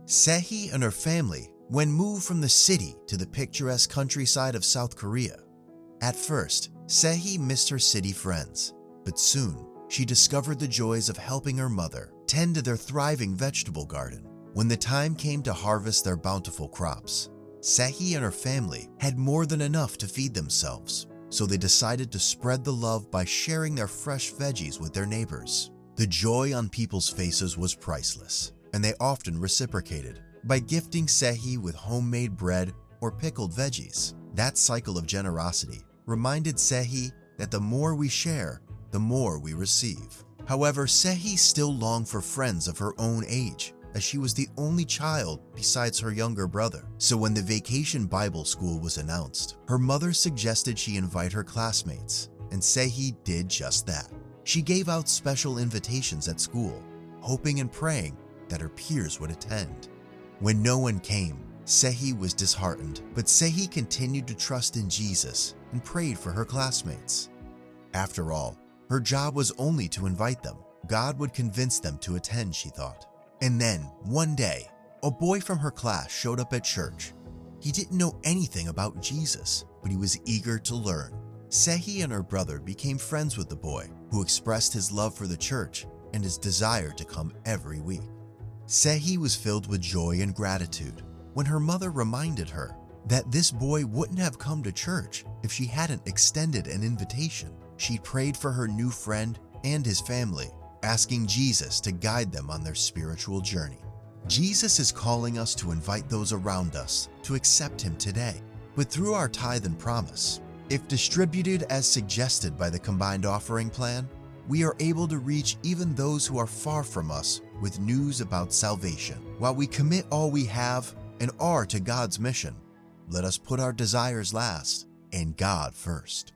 Sehee and her family when moved from the city to the picturesque countryside of South Korea. At first, Sehee missed her city friends, but soon she discovered the joys of helping her mother tend to their thriving vegetable garden. When the time came to harvest their bountiful crops, Sehee and her family had more than enough to feed themselves, so they decided to spread the love by sharing their fresh veggies with their neighbors. The joy on people's faces was priceless, and they often reciprocated by gifting Sehee with homemade bread or pickled veggies. That cycle of generosity reminded Sehee that the more we share, the more we receive. However, Sehee still longed for friends of her own age, as she was the only child besides her younger brother. So when the Vacation Bible School was announced, her mother suggested she invite her classmates, and Sehee did just that. She gave out special invitations at school, hoping and praying that her peers would attend. When no one came, Sehee was disheartened, but Sehee continued to trust in Jesus and prayed for her classmates. After all, her job was only to invite them. God would convince them to attend, she thought. And then, one day, a boy from her class showed up at church. He didn't know anything about Jesus, but he was eager to learn. Sehee and her brother became friends with the boy, who expressed his love for the church and his desire to come every week. Sehee was filled with joy and gratitude when her mother reminded her that this boy wouldn't have come to church if she hadn't extended an invitation. She prayed for her new friend and his family, asking Jesus to guide them on their spiritual journey. Jesus is calling us to invite those around us to accept Him today. But through our tithe and promise, if distributed as suggested by the combined offering plan, we are able to reach even those who are far from us with news about salvation. While we commit all we have and are to God's mission, let us put our desires last and God first.